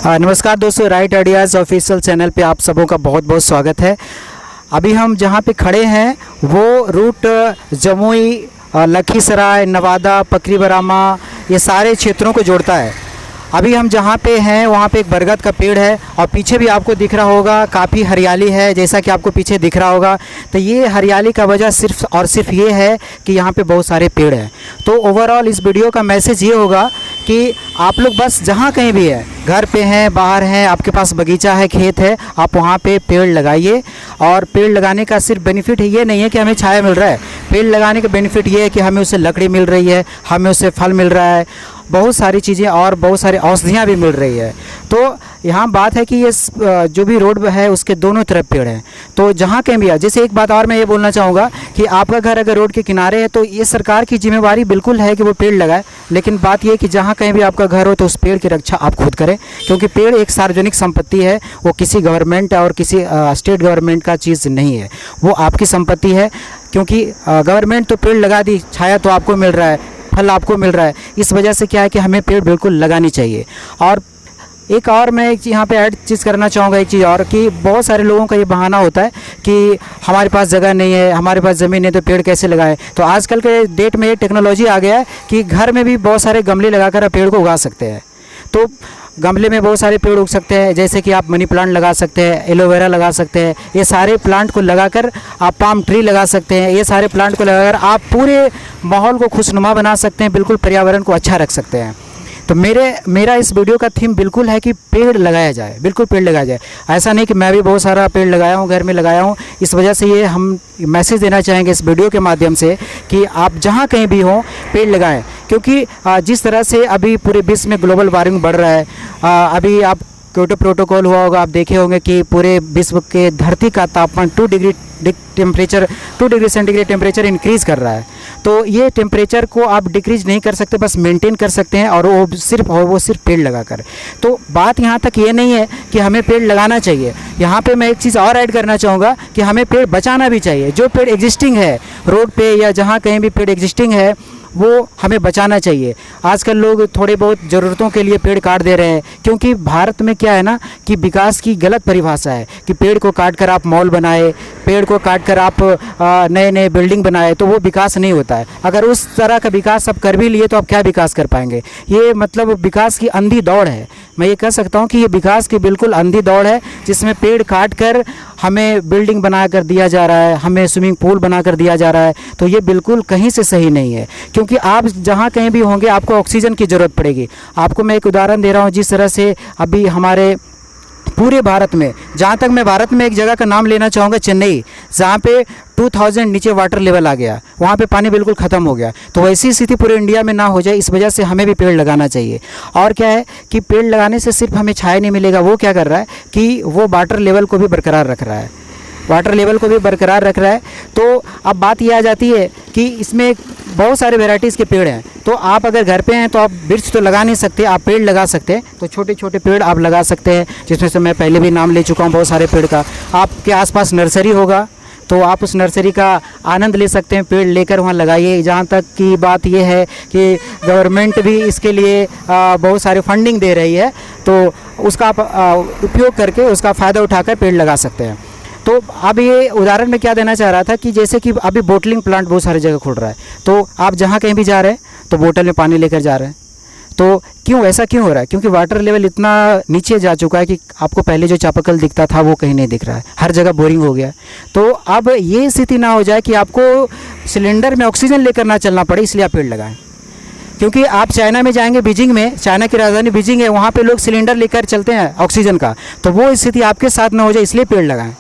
नमस्कार दोस्तों, right ideas official channel पे आप सबों का बहुत बहुत स्वागत है। अभी हम जहाँ पे खड़े हैं वो रूट जमुई, लखीसराय, नवादा, पकरी बरामा ये सारे क्षेत्रों को जोड़ता है। अभी हम जहाँ पे हैं वहाँ पे एक बरगद का पेड़ है और पीछे भी आपको दिख रहा होगा काफ़ी हरियाली है, जैसा कि आपको पीछे दिख रहा होगा। तो ये हरियाली का वजह सिर्फ और सिर्फ ये है कि यहाँ पे बहुत सारे पेड़ हैं। तो ओवरऑल इस वीडियो का मैसेज ये होगा कि आप लोग बस जहाँ कहीं भी है, घर पे हैं, बाहर हैं, आपके पास बगीचा है, खेत है, आप वहाँ पे पेड़ लगाइए। और पेड़ लगाने का सिर्फ बेनिफिट ये नहीं है कि हमें छाया मिल रहा है, पेड़ लगाने का बेनिफिट ये है कि हमें उससे लकड़ी मिल रही है, हमें उससे फल मिल रहा है, बहुत सारी चीज़ें और बहुत सारी औषधियाँ भी मिल रही है। तो यहाँ बात है कि ये जो भी रोड है उसके दोनों तरफ पेड़ हैं। तो जहाँ कहीं भी है, जैसे एक बात और मैं ये बोलना चाहूँगा कि आपका घर अगर रोड के किनारे है तो ये सरकार की जिम्मेवारी बिल्कुल है कि वो पेड़ लगाए, लेकिन बात ये है कि जहाँ कहीं भी आपका घर हो तो उस पेड़ की रक्षा आप खुद करें, क्योंकि पेड़ एक सार्वजनिक संपत्ति है, वो किसी गवर्नमेंट और किसी स्टेट गवर्नमेंट का चीज़ नहीं है, वो आपकी संपत्ति है। क्योंकि गवर्नमेंट तो पेड़ लगा दी, छाया तो आपको मिल रहा है, फल आपको मिल रहा है, इस वजह से क्या है कि हमें पेड़ बिल्कुल लगानी चाहिए। और एक और मैं एक यहाँ पे ऐड चीज़ करना चाहूँगा, एक चीज़ और कि बहुत सारे लोगों का ये बहाना होता है कि हमारे पास जगह नहीं है, हमारे पास ज़मीन है तो पेड़ कैसे लगाएं। तो आजकल के डेट में ये टेक्नोलॉजी आ गया है कि घर में भी बहुत सारे गमले लगाकर आप पेड़ को उगा सकते हैं। तो गमले में बहुत सारे पेड़ उग सकते हैं, जैसे कि आप मनी प्लांट लगा सकते हैं, एलोवेरा लगा सकते हैं। ये सारे प्लांट को लगाकर आप पाम ट्री लगा सकते हैं। ये सारे प्लांट को लगाकर आप पूरे माहौल को खुशनुमा बना सकते हैं, बिल्कुल पर्यावरण को अच्छा रख सकते हैं। तो मेरा इस वीडियो का थीम बिल्कुल है कि पेड़ लगाया जाए, बिल्कुल पेड़ लगाया जाए। ऐसा नहीं कि मैं भी बहुत सारा पेड़ लगाया हूँ, घर में लगाया हूँ। इस वजह से ये हम मैसेज देना चाहेंगे इस वीडियो के माध्यम से कि आप जहाँ कहीं भी हों पेड़ लगाएं, क्योंकि जिस तरह से अभी पूरे विश्व में ग्लोबल वार्मिंग बढ़ रहा है, अभी आप क्योटो प्रोटोकॉल हुआ होगा, आप देखे होंगे कि पूरे विश्व के धरती का तापमान 2 डिग्री सेंटीग्रेड टेम्परेचर इंक्रीज़ कर रहा है। तो ये टेम्परेचर को आप डिक्रीज़ नहीं कर सकते, बस मेंटेन कर सकते हैं, और वो सिर्फ पेड़ लगाकर। तो बात यहाँ तक ये नहीं है कि हमें पेड़ लगाना चाहिए, यहाँ पे मैं एक चीज़ और ऐड करना चाहूँगा कि हमें पेड़ बचाना भी चाहिए। जो पेड़ एग्जिस्टिंग है रोड पे या जहाँ कहीं भी पेड़ एग्जिस्टिंग है वो हमें बचाना चाहिए। आजकल लोग थोड़े बहुत ज़रूरतों के लिए पेड़ काट दे रहे हैं, क्योंकि भारत में क्या है ना कि विकास की गलत परिभाषा है कि पेड़ को काट कर आप मॉल बनाए, पेड़ को काट कर आप नए नए बिल्डिंग बनाए, तो वो विकास नहीं होता है। अगर उस तरह का विकास आप कर भी लिए तो आप क्या विकास कर पाएंगे। ये मतलब विकास की अंधी दौड़ है, मैं ये कह सकता हूँ कि ये विकास की बिल्कुल अंधी दौड़ है, जिसमें पेड़ काट कर हमें बिल्डिंग बना कर दिया जा रहा है, हमें स्विमिंग पूल बना कर दिया जा रहा है। तो ये बिल्कुल कहीं से सही नहीं है, क्योंकि आप जहाँ कहीं भी होंगे आपको ऑक्सीजन की ज़रूरत पड़ेगी। आपको मैं एक उदाहरण दे रहा हूँ, जिस तरह से अभी हमारे पूरे भारत में, जहाँ तक मैं भारत में एक जगह का नाम लेना चाहूँगा, चेन्नई, जहाँ पे 2000 नीचे वाटर लेवल आ गया, वहाँ पे पानी बिल्कुल ख़त्म हो गया। तो वैसी स्थिति पूरे इंडिया में ना हो जाए, इस वजह से हमें भी पेड़ लगाना चाहिए। और क्या है कि पेड़ लगाने से सिर्फ हमें छाया नहीं मिलेगा, वो क्या कर रहा है कि वो वाटर लेवल को भी बरकरार रख रहा है, वाटर लेवल को भी बरकरार रख रहा है। तो अब बात ये आ जाती है कि इसमें बहुत सारे वैरायटीज़ के पेड़ हैं। तो आप अगर घर पे हैं तो आप वृक्ष तो लगा नहीं सकते, आप पेड़ लगा सकते हैं। तो छोटे छोटे पेड़ आप लगा सकते हैं, जिसमें से मैं पहले भी नाम ले चुका हूँ बहुत सारे पेड़ का। आपके आसपास नर्सरी होगा तो आप उस नर्सरी का आनंद ले सकते हैं, पेड़ लेकर वहाँ लगाइए। जहाँ तक की बात ये है कि गवर्नमेंट भी इसके लिए बहुत सारे फंडिंग दे रही है, तो उसका आप उपयोग करके उसका फ़ायदा उठाकर पेड़ लगा सकते हैं। तो अब ये उदाहरण में क्या देना चाह रहा था कि जैसे कि अभी बोटलिंग प्लांट बहुत सारी जगह खुल रहा है, तो आप जहाँ कहीं भी जा रहे हैं तो बोतल में पानी लेकर जा रहे हैं। तो क्यों ऐसा क्यों हो रहा है? क्योंकि वाटर लेवल इतना नीचे जा चुका है कि आपको पहले जो चापाकल दिखता था वो कहीं नहीं दिख रहा है, हर जगह बोरिंग हो गया। तो अब ये स्थिति ना हो जाए कि आपको सिलेंडर में ऑक्सीजन लेकर ना चलना पड़े, इसलिए आप पेड़ लगाएं। क्योंकि आप चाइना में जाएंगे, बीजिंग में, चाइना की राजधानी बीजिंग है, वहाँ पे लोग सिलेंडर लेकर चलते हैं ऑक्सीजन का, तो वो स्थिति आपके साथ ना हो जाए, इसलिए पेड़ लगाएं।